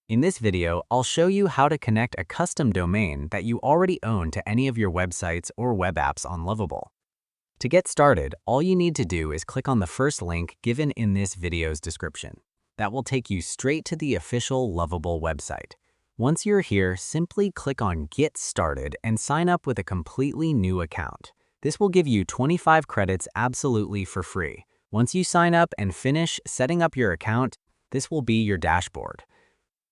In this video, I'll show you how to connect a custom domain that you already own to any of your websites or web apps on Lovable. To get started, all you need to do is click on the first link given in this video's description. That will take you straight to the official Lovable website. Once you're here, simply click on Get Started and sign up with a completely new account. This will give you 25 credits absolutely for free. Once you sign up and finish setting up your account, this will be your dashboard.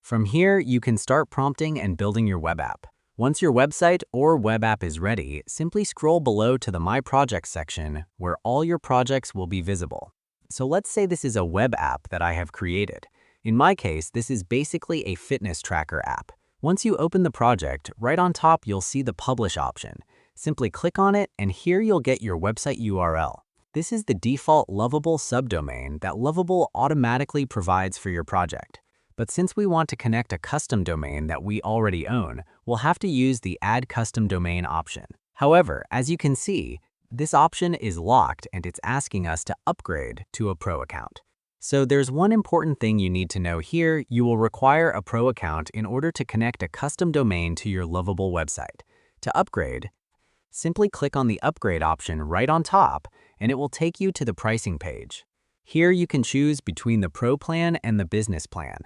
From here, you can start prompting and building your web app. Once your website or web app is ready, simply scroll below to the My Projects section where all your projects will be visible. So let's say this is a web app that I have created. In my case, this is basically a fitness tracker app. Once you open the project, right on top you'll see the Publish option. Simply click on it and here you'll get your website URL. This is the default Lovable subdomain that Lovable automatically provides for your project. But since we want to connect a custom domain that we already own, we'll have to use the Add Custom Domain option. However, as you can see, this option is locked and it's asking us to upgrade to a Pro account. So there's one important thing you need to know here. You will require a Pro account in order to connect a custom domain to your Lovable website. To upgrade, simply click on the Upgrade option right on top, and it will take you to the pricing page. Here you can choose between the Pro plan and the Business plan.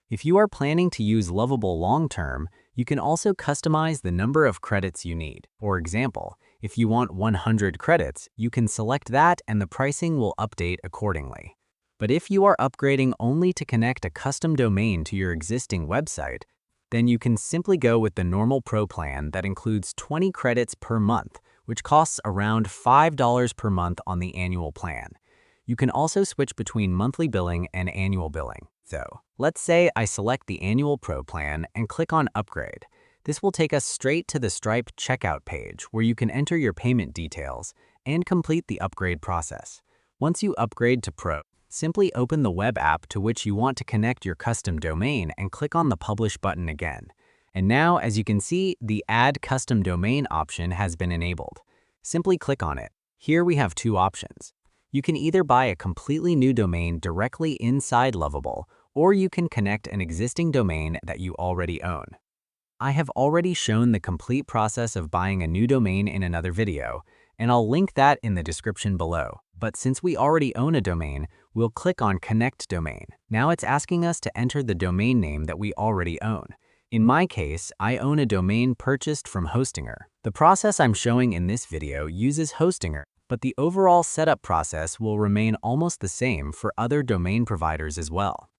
If you are planning to use Lovable long-term, you can also customize the number of credits you need. For example, if you want 100 credits, you can select that and the pricing will update accordingly. But if you are upgrading only to connect a custom domain to your existing website, then you can simply go with the normal Pro plan that includes 20 credits per month, which costs around $5 per month on the annual plan. You can also switch between monthly billing and annual billing. So, let's say I select the annual Pro plan and click on Upgrade. This will take us straight to the Stripe checkout page where you can enter your payment details and complete the upgrade process. Once you upgrade to Pro, simply open the web app to which you want to connect your custom domain and click on the Publish button again. And now, as you can see, the Add Custom Domain option has been enabled. Simply click on it. Here we have two options. You can either buy a completely new domain directly inside Lovable, or you can connect an existing domain that you already own. I have already shown the complete process of buying a new domain in another video, and I'll link that in the description below. But since we already own a domain, we'll click on Connect Domain. Now it's asking us to enter the domain name that we already own. In my case, I own a domain purchased from Hostinger. The process I'm showing in this video uses Hostinger, but the overall setup process will remain almost the same for other domain providers as well.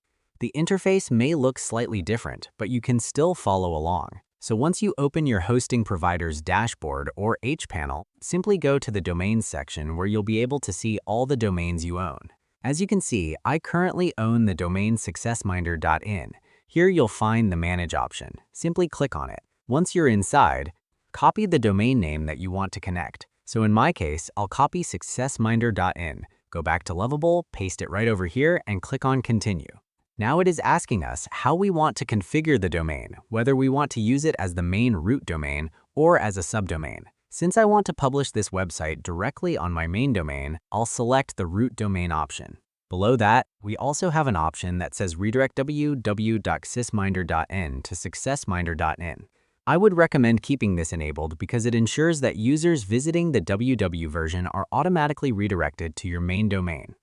The interface may look slightly different, but you can still follow along. So once you open your hosting provider's dashboard or hPanel, simply go to the Domains section where you'll be able to see all the domains you own. As you can see, I currently own the domain successminder.in. Here you'll find the Manage option. Simply click on it. Once you're inside, copy the domain name that you want to connect. So in my case, I'll copy successminder.in, go back to Lovable, paste it right over here, and click on Continue. Now it is asking us how we want to configure the domain, whether we want to use it as the main root domain or as a subdomain. Since I want to publish this website directly on my main domain, I'll select the root domain option. Below that, we also have an option that says redirect www.sysminder.in to successminder.in. I would recommend keeping this enabled because it ensures that users visiting the www version are automatically redirected to your main domain.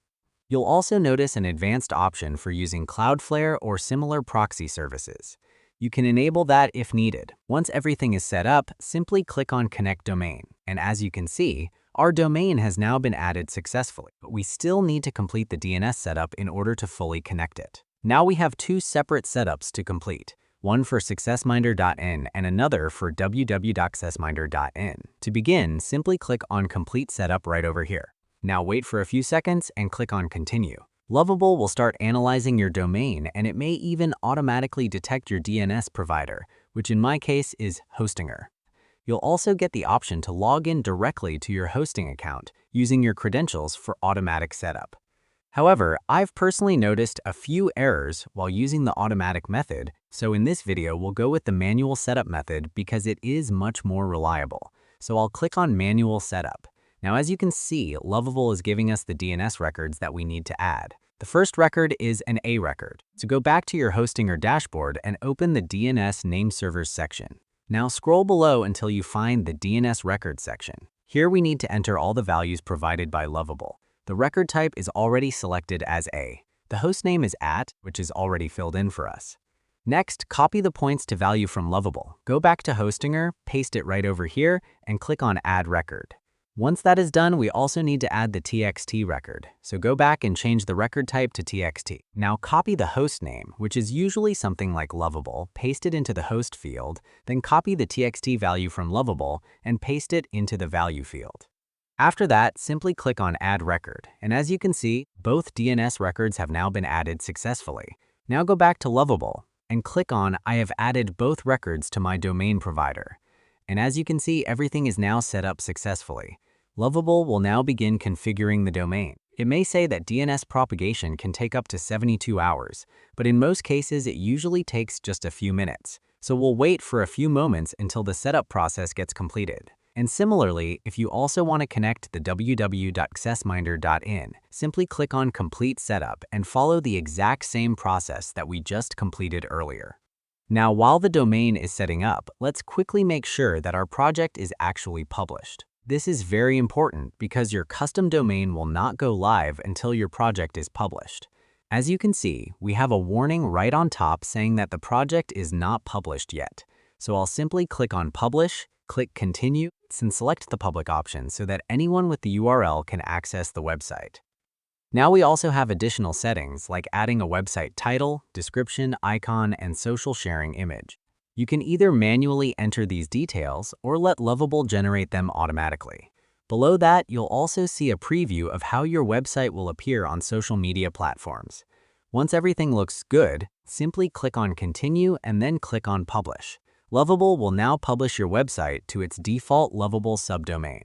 You'll also notice an advanced option for using Cloudflare or similar proxy services. You can enable that if needed. Once everything is set up, simply click on Connect Domain. And as you can see, our domain has now been added successfully, but we still need to complete the DNS setup in order to fully connect it. Now we have two separate setups to complete. One for successminder.in and another for www.successminder.in. To begin, simply click on Complete Setup right over here. Now wait for a few seconds and click on Continue. Lovable will start analyzing your domain and it may even automatically detect your DNS provider, which in my case is Hostinger. You'll also get the option to log in directly to your hosting account using your credentials for automatic setup. However, I've personally noticed a few errors while using the automatic method, so in this video we'll go with the manual setup method because it is much more reliable. So I'll click on Manual Setup. Now as you can see, Lovable is giving us the DNS records that we need to add. The first record is an A record. So go back to your hosting or dashboard and open the DNS name servers section. Now scroll below until you find the DNS records section. Here we need to enter all the values provided by Lovable. The record type is already selected as A. The host name is @ which is already filled in for us. Next, copy the points to value from Lovable. Go back to Hostinger, paste it right over here, and click on Add Record. Once that is done, we also need to add the TXT record. So go back and change the record type to TXT. Now copy the host name, which is usually something like Lovable, paste it into the host field, then copy the TXT value from Lovable and paste it into the value field. After that, simply click on Add Record, and as you can see, both DNS records have now been added successfully. Now go back to Lovable and click on I have added both records to my domain provider. And as you can see, everything is now set up successfully. Lovable will now begin configuring the domain. It may say that DNS propagation can take up to 72 hours, but in most cases it usually takes just a few minutes. So we'll wait for a few moments until the setup process gets completed. And similarly, if you also want to connect the www.accessminder.in, simply click on Complete Setup and follow the exact same process that we just completed earlier. Now, while the domain is setting up, let's quickly make sure that our project is actually published. This is very important because your custom domain will not go live until your project is published. As you can see, we have a warning right on top saying that the project is not published yet. So I'll simply click on Publish, click Continue, and select the public option so that anyone with the URL can access the website. Now we also have additional settings like adding a website title, description, icon, and social sharing image. You can either manually enter these details or let Lovable generate them automatically. Below that, you'll also see a preview of how your website will appear on social media platforms. Once everything looks good, simply click on Continue and then click on Publish. Lovable will now publish your website to its default Lovable subdomain.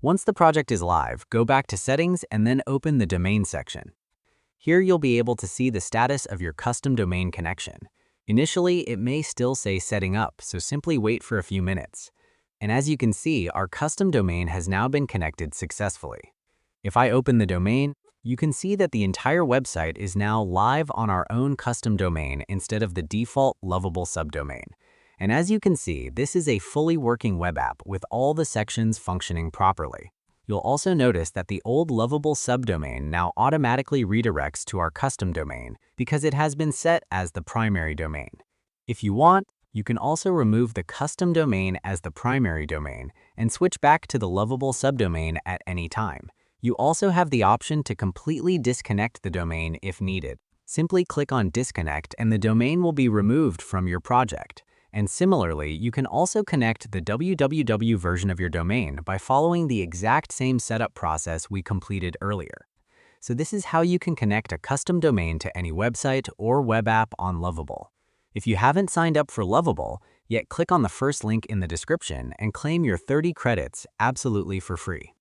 Once the project is live, go back to Settings and then open the Domain section. Here you'll be able to see the status of your custom domain connection. Initially, it may still say setting up, so simply wait for a few minutes. And as you can see, our custom domain has now been connected successfully. If I open the domain, you can see that the entire website is now live on our own custom domain instead of the default Lovable subdomain. And as you can see, this is a fully working web app with all the sections functioning properly. You'll also notice that the old Lovable subdomain now automatically redirects to our custom domain because it has been set as the primary domain. If you want, you can also remove the custom domain as the primary domain and switch back to the Lovable subdomain at any time. You also have the option to completely disconnect the domain if needed. Simply click on Disconnect and the domain will be removed from your project. And similarly, you can also connect the www version of your domain by following the exact same setup process we completed earlier. So this is how you can connect a custom domain to any website or web app on Lovable. If you haven't signed up for Lovable, yet click on the first link in the description and claim your 30 credits absolutely for free.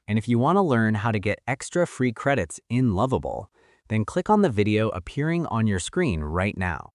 And if you want to learn how to get extra free credits in Lovable, then click on the video appearing on your screen right now.